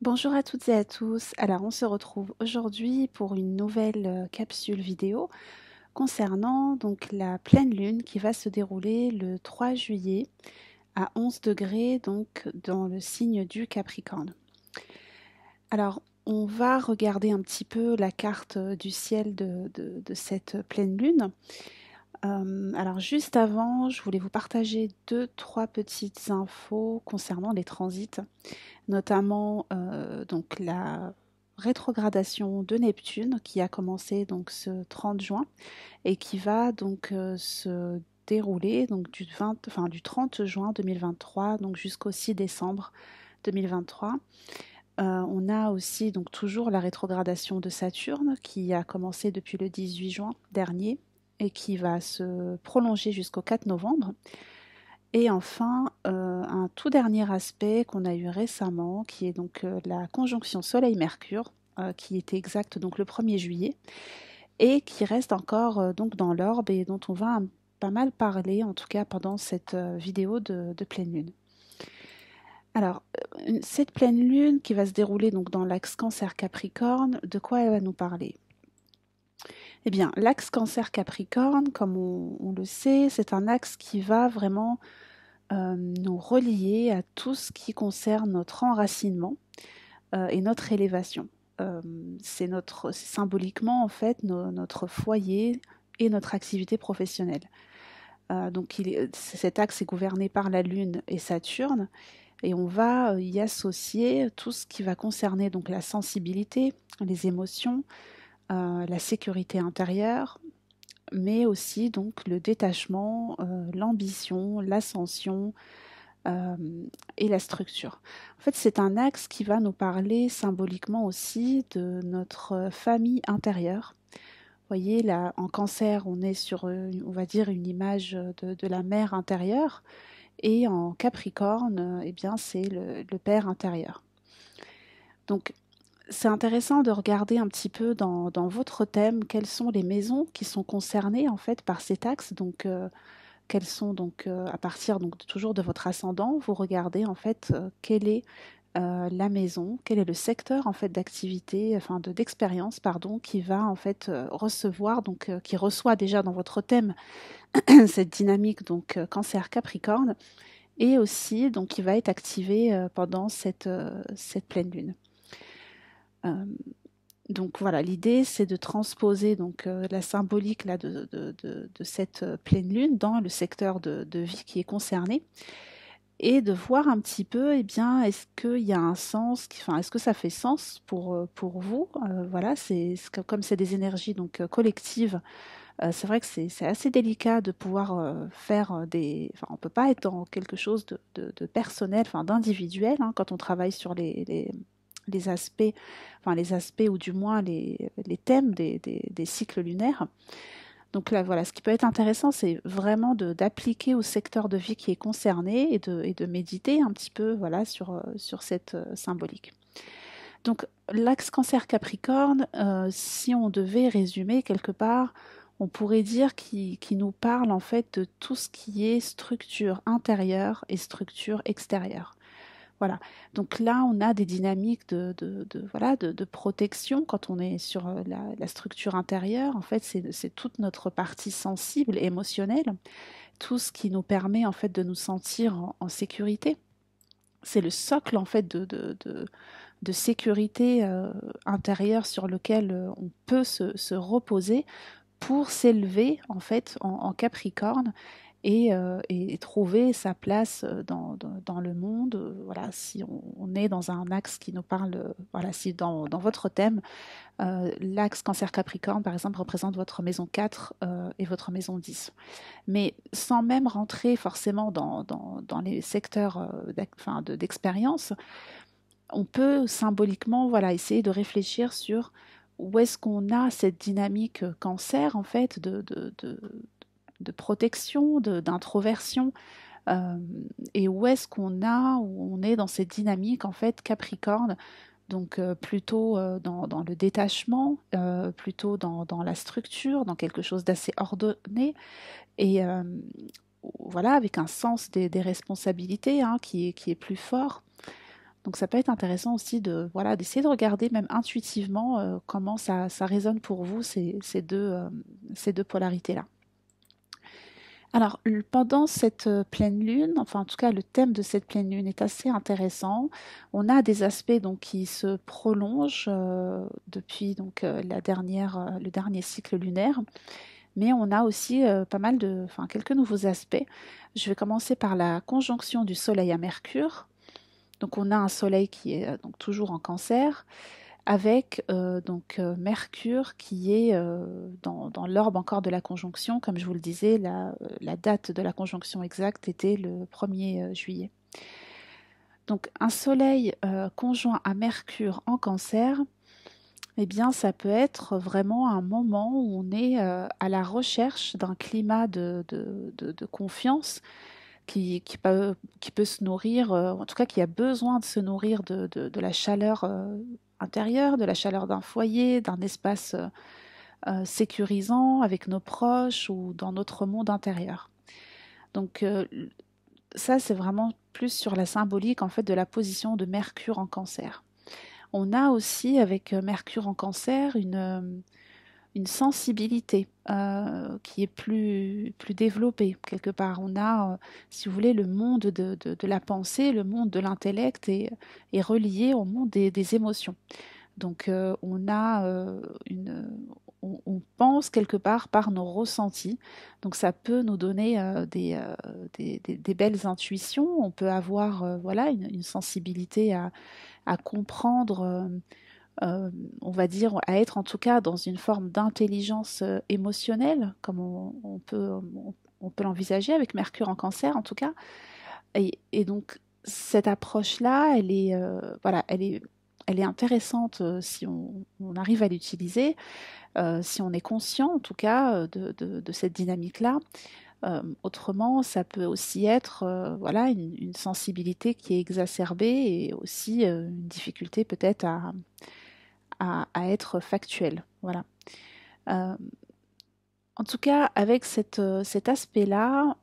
Bonjour à toutes et à tous. Alors, on se retrouve aujourd'hui pour une nouvelle capsule vidéo concernant donc la pleine lune qui va se dérouler le 3 juillet à 11 degrés donc dans le signe du Capricorne. Alors, on va regarder un petit peu la carte du ciel de cette pleine lune. Alors juste avant, je voulais vous partager deux, trois petites infos concernant les transits, notamment donc la rétrogradation de Neptune qui a commencé donc ce 30 juin et qui va donc se dérouler donc du 30 juin 2023 donc jusqu'au 6 décembre 2023. On a aussi donc toujours la rétrogradation de Saturne qui a commencé depuis le 18 juin dernier et qui va se prolonger jusqu'au 4 novembre. Et enfin, un tout dernier aspect qu'on a eu récemment, qui est donc la conjonction Soleil-Mercure, qui était exacte donc le 1er juillet, et qui reste encore donc dans l'orbe et dont on va pas mal parler, en tout cas pendant cette vidéo de pleine lune. Alors, cette pleine lune qui va se dérouler donc dans l'axe Cancer-Capricorne, de quoi elle va nous parler? Eh bien, l'axe Cancer-Capricorne, comme on le sait, c'est un axe qui va vraiment nous relier à tout ce qui concerne notre enracinement et notre élévation. C'est symboliquement en fait notre foyer et notre activité professionnelle. Donc cet axe est gouverné par la Lune et Saturne et on va y associer tout ce qui va concerner donc la sensibilité, les émotions, la sécurité intérieure, mais aussi donc le détachement, l'ambition, l'ascension, euh, et la structure. En fait, c'est un axe qui va nous parler symboliquement aussi de notre famille intérieure. Vous voyez, là, en cancer, on est sur, on va dire, une image de la mère intérieure, et en capricorne, eh bien, c'est le père intérieur. Donc, c'est intéressant de regarder un petit peu dans votre thème quelles sont les maisons qui sont concernées en fait par cet axe. Donc, quelles sont donc à partir donc toujours de votre ascendant, vous regardez en fait quelle est la maison, quel est le secteur en fait d'activité, enfin d'expérience pardon, qui va en fait recevoir donc qui reçoit déjà dans votre thème cette dynamique donc Cancer Capricorne et aussi donc qui va être activé pendant cette pleine lune. Euh, donc voilà, l'idée c'est de transposer donc la symbolique là de cette pleine lune dans le secteur de vie qui est concerné et de voir un petit peu, eh bien, est-ce qu'il y a un sens, enfin, est-ce que ça fait sens pour vous? Voilà, comme c'est des énergies donc collectives, c'est vrai que c'est assez délicat de pouvoir faire enfin, on peut pas être dans quelque chose de personnel, enfin d'individuel, hein, quand on travaille sur les aspects, enfin les aspects ou du moins les thèmes des cycles lunaires. Donc là, voilà, ce qui peut être intéressant, c'est vraiment d'appliquer au secteur de vie qui est concerné et de méditer un petit peu voilà, sur cette symbolique. Donc l'axe cancer-capricorne, si on devait résumer quelque part, on pourrait dire qu'il nous parle en fait de tout ce qui est structure intérieure et structure extérieure. Voilà. Donc là, on a des dynamiques voilà, de protection quand on est sur la structure intérieure. En fait, c'est toute notre partie sensible, émotionnelle, tout ce qui nous permet en fait de nous sentir en sécurité. C'est le socle en fait de sécurité intérieure sur lequel on peut se reposer pour s'élever en fait en Capricorne et trouver sa place dans le monde. Voilà, si on est dans un axe qui nous parle, voilà, si dans votre thème, l'axe Cancer-Capricorne, par exemple, représente votre maison 4 et votre maison 10. Mais sans même rentrer forcément dans les secteurs d'expérience, on peut symboliquement voilà, essayer de réfléchir sur où est-ce qu'on a cette dynamique cancer, en fait, de protection, d'introversion, euh, et où on est dans cette dynamique, en fait, Capricorne, donc plutôt dans le détachement, plutôt dans la structure, dans quelque chose d'assez ordonné, et voilà, avec un sens des responsabilités hein, qui est plus fort. Donc ça peut être intéressant aussi de voilà d'essayer de regarder même intuitivement comment ça résonne pour vous ces deux polarités-là. Alors, pendant cette pleine lune, enfin en tout cas le thème de cette pleine lune est assez intéressant. On a des aspects donc qui se prolongent depuis donc le dernier cycle lunaire, mais on a aussi pas mal enfin quelques nouveaux aspects. Je vais commencer par la conjonction du Soleil à Mercure. Donc on a un Soleil qui est donc toujours en Cancer, avec Mercure qui est dans l'orbe encore de la conjonction. Comme je vous le disais, la date de la conjonction exacte était le 1er juillet. Donc un Soleil conjoint à Mercure en Cancer, eh bien ça peut être vraiment un moment où on est à la recherche d'un climat de confiance qui peut se nourrir, en tout cas qui a besoin de se nourrir de la chaleur intérieure, de la chaleur d'un foyer, d'un espace sécurisant avec nos proches ou dans notre monde intérieur. Donc ça, c'est vraiment plus sur la symbolique en fait de la position de Mercure en Cancer. On a aussi avec Mercure en Cancer une sensibilité qui est plus développée quelque part. On a, si vous voulez, le monde de la pensée, le monde de l'intellect est relié au monde des émotions. Donc on a on pense quelque part par nos ressentis. Donc ça peut nous donner des belles intuitions. On peut avoir voilà une sensibilité à comprendre. On va dire, à être en tout cas dans une forme d'intelligence émotionnelle, comme on peut l'envisager avec Mercure en Cancer en tout cas. Et donc cette approche-là, voilà, elle est intéressante si on arrive à l'utiliser, si on est conscient en tout cas de cette dynamique-là. Autrement, ça peut aussi être voilà une sensibilité qui est exacerbée et aussi une difficulté peut-être à être factuel. Voilà. Euh, en tout cas, avec cet aspect-là,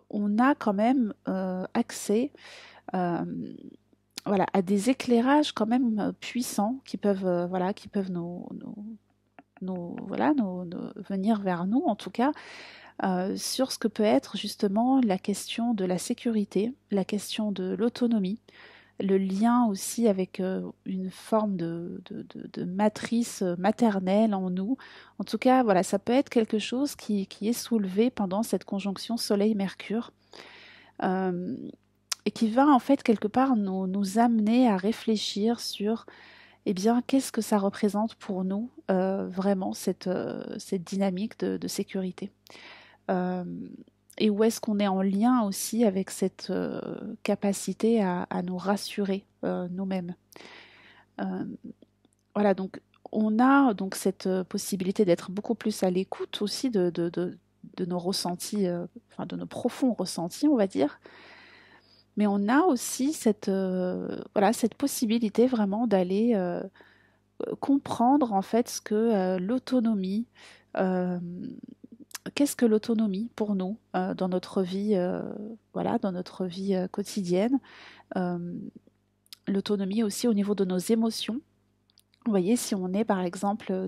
on a quand même accès euh, voilà, à des éclairages quand même puissants voilà, qui peuvent voilà, venir vers nous, en tout cas, sur ce que peut être justement la question de la sécurité, la question de l'autonomie, le lien aussi avec une forme de matrice maternelle en nous. En tout cas, voilà, ça peut être quelque chose qui est soulevé pendant cette conjonction Soleil-Mercure euh, et qui va en fait quelque part nous amener à réfléchir sur, eh bien, qu'est-ce que ça représente pour nous vraiment cette dynamique de sécurité. Euh, et où est-ce qu'on est en lien aussi avec cette capacité à nous rassurer nous-mêmes. Euh, voilà, donc on a donc cette possibilité d'être beaucoup plus à l'écoute aussi de nos ressentis, enfin de nos profonds ressentis, on va dire. Mais on a aussi voilà, cette possibilité vraiment d'aller comprendre en fait ce que l'autonomie, euh, qu'est-ce que l'autonomie pour nous dans notre vie, voilà, dans notre vie quotidienne. Euh, L'autonomie aussi au niveau de nos émotions. Vous voyez, si on est par exemple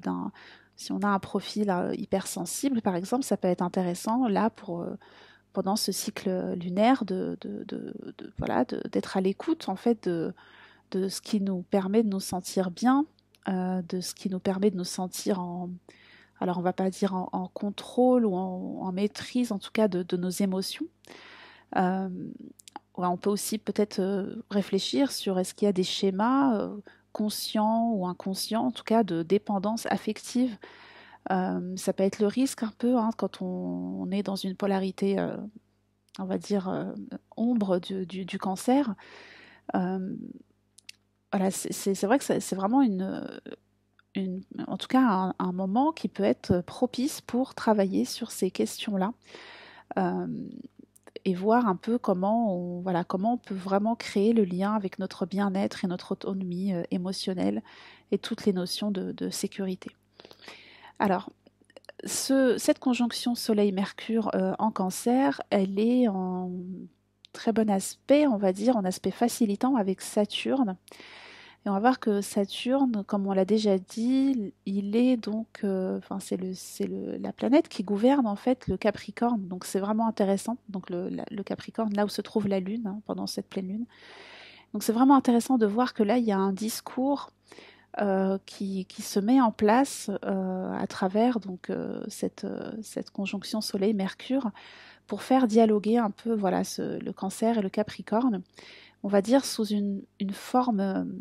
si on a un profil hypersensible, par exemple, ça peut être intéressant là pendant ce cycle lunaire voilà, d'être à l'écoute en fait de ce qui nous permet de nous sentir bien, de ce qui nous permet de nous sentir alors on va pas dire en contrôle ou en maîtrise en tout cas de nos émotions. Euh, ouais, on peut aussi peut-être réfléchir sur est-ce qu'il y a des schémas conscients ou inconscients, en tout cas de dépendance affective. Ça peut être le risque un peu hein, quand on est dans une polarité, on va dire, ombre du cancer. Euh, voilà, c'est vrai que c'est vraiment en tout cas un moment qui peut être propice pour travailler sur ces questions-là. Euh, et voir un peu voilà, comment on peut vraiment créer le lien avec notre bien-être et notre autonomie émotionnelle et toutes les notions de sécurité. Alors, cette conjonction Soleil-Mercure en Cancer, elle est très bon aspect, on va dire, en aspect facilitant avec Saturne. Et on va voir que Saturne, comme on l'a déjà dit, il est donc, enfin la planète qui gouverne en fait le Capricorne. Donc c'est vraiment intéressant. Donc le Capricorne, là où se trouve la Lune pendant cette pleine Lune. Donc c'est vraiment intéressant de voir que là il y a un discours qui se met en place à travers donc cette conjonction Soleil-Mercure pour faire dialoguer un peu voilà le Cancer et le Capricorne, on va dire sous une forme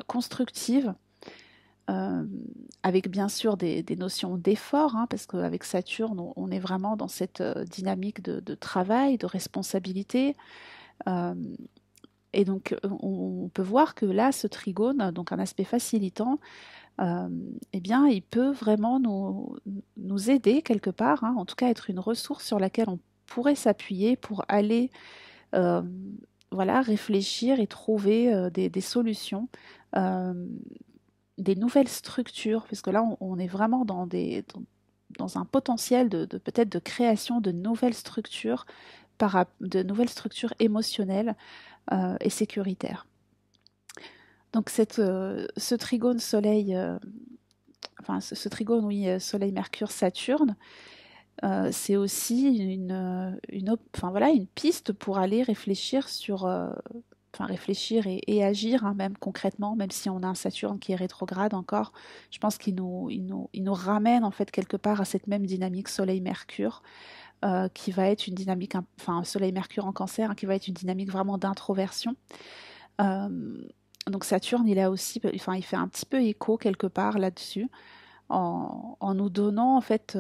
constructive, avec bien sûr des notions d'effort, hein, parce qu'avec Saturne, on est vraiment dans cette dynamique de travail, de responsabilité. Euh, et donc, on peut voir que là, ce trigone, donc un aspect facilitant, eh bien, il peut vraiment nous aider quelque part, hein, en tout cas être une ressource sur laquelle on pourrait s'appuyer pour aller euh, voilà, réfléchir et trouver des solutions, euh, des nouvelles structures, parce que là, on est vraiment dans un potentiel de peut-être de création de nouvelles structures, de nouvelles structures émotionnelles et sécuritaires. Donc ce trigone Soleil, enfin ce trigone, oui, Soleil-Mercure-Saturne, c'est aussi enfin, voilà, une piste pour aller réfléchir sur, enfin réfléchir et agir, hein, même concrètement, même si on a un Saturne qui est rétrograde encore, je pense qu'il nous ramène en fait quelque part à cette même dynamique Soleil-Mercure, qui va être une dynamique, enfin Soleil-Mercure en Cancer, hein, qui va être une dynamique vraiment d'introversion. Donc Saturne, il a aussi, enfin, il fait un petit peu écho quelque part là-dessus, en nous donnant en fait,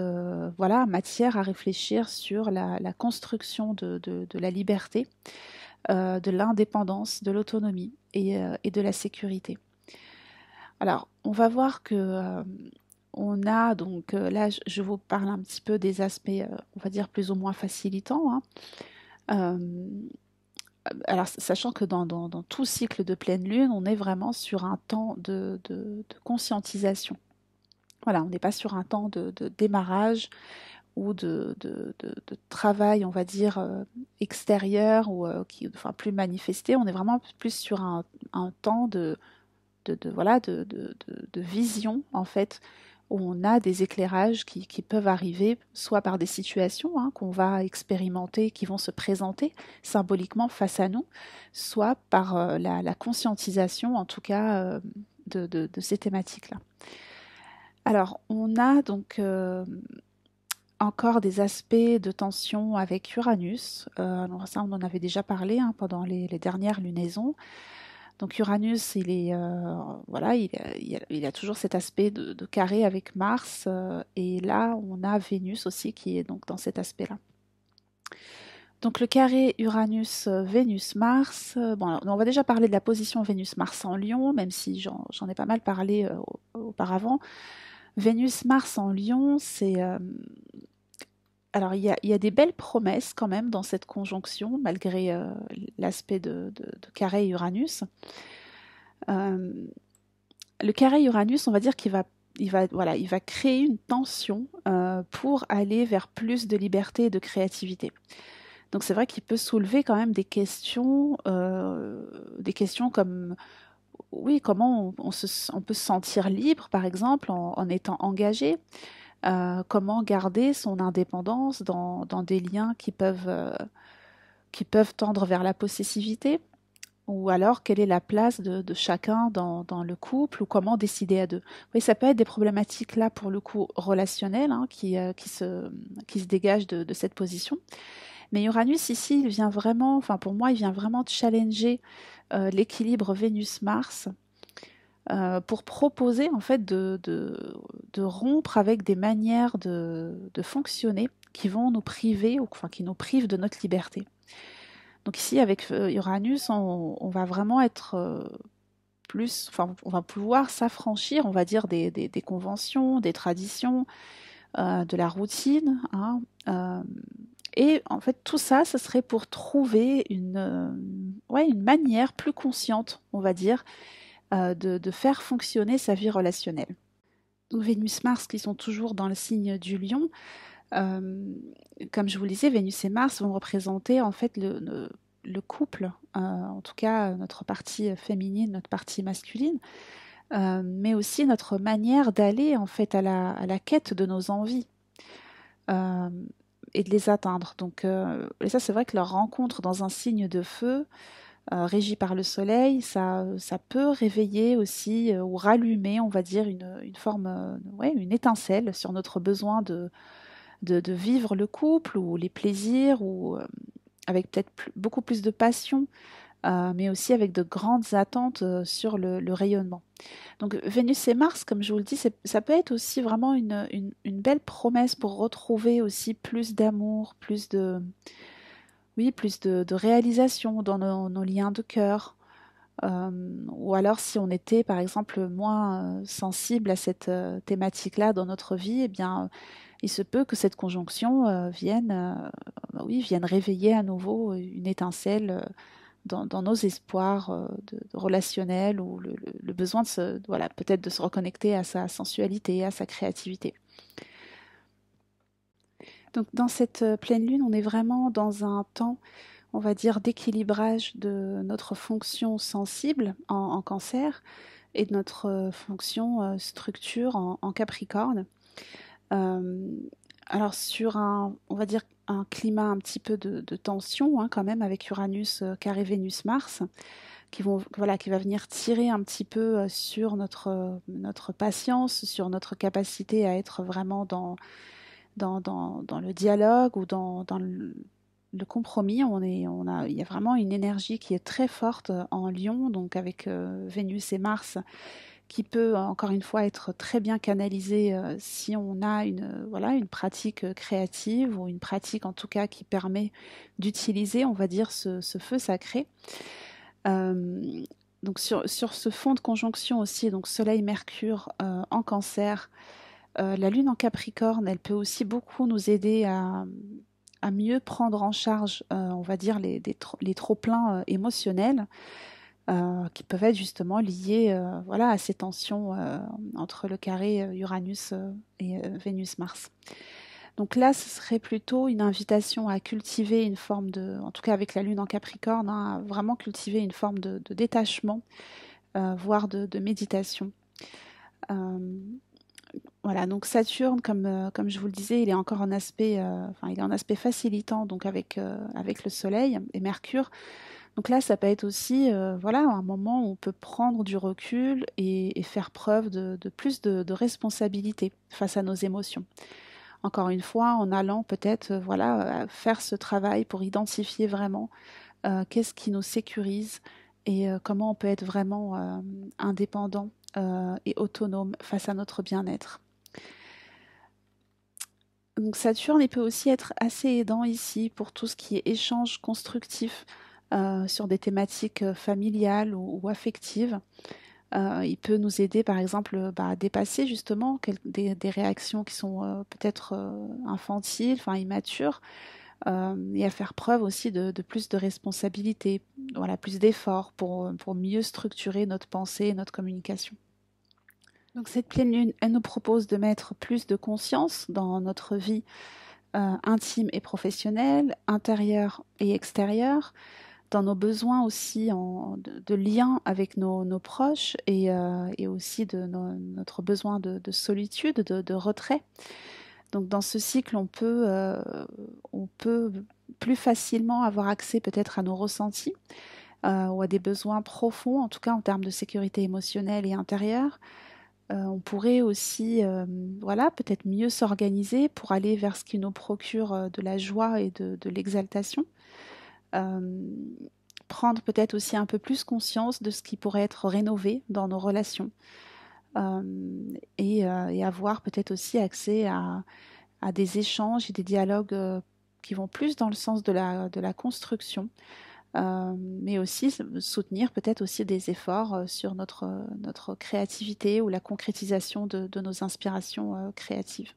voilà, matière à réfléchir sur la construction de la liberté, de l'indépendance, de l'autonomie et de la sécurité. Alors, on va voir que on a donc là, je vous parle un petit peu des aspects, on va dire plus ou moins facilitants, hein. Euh, alors, sachant que dans tout cycle de pleine lune, on est vraiment sur un temps de conscientisation. Voilà, on n'est pas sur un temps de démarrage ou de travail, on va dire, extérieur ou enfin, plus manifesté. On est vraiment plus sur un temps voilà, de vision, en fait, où on a des éclairages qui peuvent arriver, soit par des situations, hein, qu'on va expérimenter, qui vont se présenter symboliquement face à nous, soit par la conscientisation, en tout cas, de ces thématiques-là. Alors, on a donc encore des aspects de tension avec Uranus. Alors ça, on en avait déjà parlé, hein, pendant les dernières lunaisons. Donc Uranus, voilà, il a toujours cet aspect de carré avec Mars, et là on a Vénus aussi qui est donc dans cet aspect-là. Donc le carré Uranus-Vénus-Mars, bon, alors, on va déjà parler de la position Vénus-Mars en Lion, même si j'en ai pas mal parlé auparavant. Vénus-Mars en Lion, c'est... alors il y a des belles promesses quand même dans cette conjonction, malgré l'aspect de carré Uranus. Euh, le carré Uranus, on va dire voilà, il va créer une tension pour aller vers plus de liberté et de créativité. Donc c'est vrai qu'il peut soulever quand même des questions comme, oui, comment on peut se sentir libre, par exemple, en étant engagé. Comment garder son indépendance dans des liens qui peuvent tendre vers la possessivité, ou alors quelle est la place de chacun dans le couple, ou comment décider à deux. Oui, ça peut être des problématiques là pour le coup relationnelles, hein, qui se dégagent de cette position. Mais Uranus ici, il vient vraiment, enfin pour moi, il vient vraiment challenger l'équilibre Vénus-Mars, pour proposer en fait de rompre avec des manières de fonctionner qui vont nous priver, ou enfin qui nous privent de notre liberté. Donc ici, avec Uranus, on va vraiment être plus, enfin on va pouvoir s'affranchir, on va dire, des conventions, des traditions, de la routine, hein, et en fait, tout ça, ce serait pour trouver ouais, une manière plus consciente, on va dire, de faire fonctionner sa vie relationnelle. Donc Vénus-Mars qui sont toujours dans le signe du Lion, euh, comme je vous le disais, Vénus et Mars vont représenter en fait le couple, en tout cas notre partie féminine, notre partie masculine, mais aussi notre manière d'aller en fait à la quête de nos envies euh, et de les atteindre. Donc, et ça, c'est vrai que leur rencontre dans un signe de feu, régi par le soleil, ça peut réveiller aussi ou rallumer, on va dire, une forme, ouais, une étincelle sur notre besoin de vivre le couple ou les plaisirs ou avec peut-être beaucoup plus de passion, mais aussi avec de grandes attentes sur le rayonnement. Donc Vénus et Mars, comme je vous le dis, ça peut être aussi vraiment une belle promesse pour retrouver aussi plus d'amour, plus de, oui, plus de réalisation dans nos liens de cœur. Ou alors si on était par exemple moins sensible à cette thématique-là dans notre vie, eh bien il se peut que cette conjonction oui, vienne réveiller à nouveau une étincelle dans nos espoirs de relationnels ou le besoin de voilà, peut-être de se reconnecter à sa sensualité, à sa créativité. Donc dans cette pleine lune, on est vraiment dans un temps, on va dire, d'équilibrage de notre fonction sensible en cancer et de notre fonction structure en capricorne. Euh, alors sur on va dire un climat un petit peu de tension hein, quand même avec Uranus carré Vénus-Mars voilà, qui va venir tirer un petit peu sur notre patience, sur notre capacité à être vraiment dans le dialogue ou dans le compromis. Il y a vraiment une énergie qui est très forte en Lion, donc avec Vénus et Mars qui peut encore une fois être très bien canalisé si on a voilà, une pratique créative ou une pratique en tout cas qui permet d'utiliser, on va dire, ce feu sacré. Euh, donc sur ce fond de conjonction aussi, donc Soleil-Mercure en Cancer, la Lune en Capricorne, elle peut aussi beaucoup nous aider à mieux prendre en charge, on va dire, les trop-pleins émotionnels qui peuvent être justement liées voilà, à ces tensions entre le carré Uranus et Vénus-Mars. Donc là, ce serait plutôt une invitation à cultiver une forme en tout cas avec la Lune en Capricorne, hein, à vraiment cultiver une forme de détachement, voire de méditation. Euh, voilà, donc Saturne, comme je vous le disais, il est encore en aspect, enfin, il est en aspect facilitant, donc avec le Soleil et Mercure. Donc là, ça peut être aussi voilà, un moment où on peut prendre du recul et faire preuve de plus de responsabilité face à nos émotions. Encore une fois, en allant peut-être voilà, faire ce travail pour identifier vraiment qu'est-ce qui nous sécurise et comment on peut être vraiment indépendant et autonome face à notre bien-être. Donc Saturne, il peut aussi être assez aidant ici pour tout ce qui est échange constructif sur des thématiques familiales ou affectives. Il peut nous aider, par exemple, à dépasser justement des réactions qui sont peut-être infantiles, enfin immatures, et à faire preuve aussi de plus de responsabilité, voilà, plus d'efforts pour mieux structurer notre pensée et notre communication. Donc cette pleine lune, elle nous propose de mettre plus de conscience dans notre vie intime et professionnelle, intérieure et extérieure, dans nos besoins aussi de lien avec nos proches et aussi de notre besoin de solitude, de retrait. Donc dans ce cycle, on peut plus facilement avoir accès peut-être à nos ressentis ou à des besoins profonds, en tout cas en termes de sécurité émotionnelle et intérieure. On pourrait aussi, voilà, peut-être mieux s'organiser pour aller vers ce qui nous procure de la joie et de l'exaltation. Euh, Prendre peut-être aussi un peu plus conscience de ce qui pourrait être rénové dans nos relations euh, et avoir peut-être aussi accès à des échanges et des dialogues qui vont plus dans le sens de la construction, mais aussi soutenir peut-être aussi des efforts sur notre créativité ou la concrétisation de nos inspirations créatives.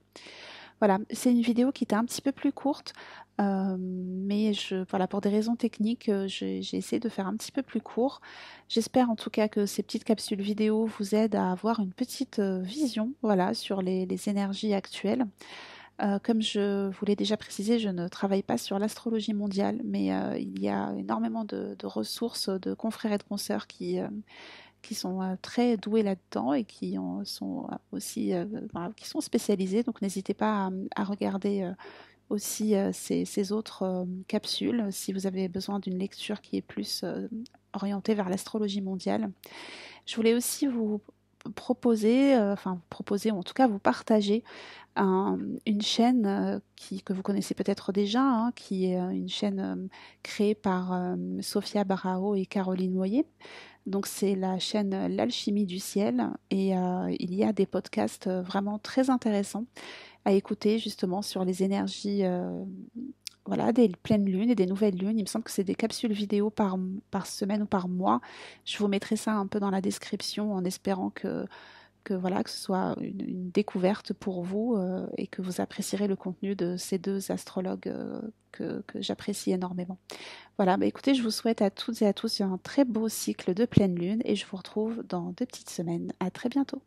Voilà, c'est une vidéo qui était un petit peu plus courte, mais voilà, pour des raisons techniques, j'ai essayé de faire un petit peu plus court. J'espère en tout cas que ces petites capsules vidéo vous aident à avoir une petite vision, voilà, sur les énergies actuelles. Comme je vous l'ai déjà précisé, je ne travaille pas sur l'astrologie mondiale, mais il y a énormément de ressources, de confrères et de consoeurs qui sont très doués là-dedans et sont aussi qui sont spécialisés. Donc n'hésitez pas à regarder aussi ces autres capsules si vous avez besoin d'une lecture qui est plus orientée vers l'astrologie mondiale. Je voulais aussi vous proposer, proposer ou en tout cas vous partager une chaîne que vous connaissez peut-être déjà, hein, qui est une chaîne créée par Sophia Barao et Caroline Moyer. Donc c'est la chaîne L'Alchimie du ciel et il y a des podcasts vraiment très intéressants à écouter justement sur les énergies voilà, des pleines lunes et des nouvelles lunes. Il me semble que c'est des capsules vidéo par semaine ou par mois. Je vous mettrai ça un peu dans la description en espérant voilà, que ce soit une découverte pour vous et que vous apprécierez le contenu de ces deux astrologues que j'apprécie énormément. Voilà, bah écoutez, je vous souhaite à toutes et à tous un très beau cycle de pleine lune et je vous retrouve dans 2 petites semaines. À très bientôt.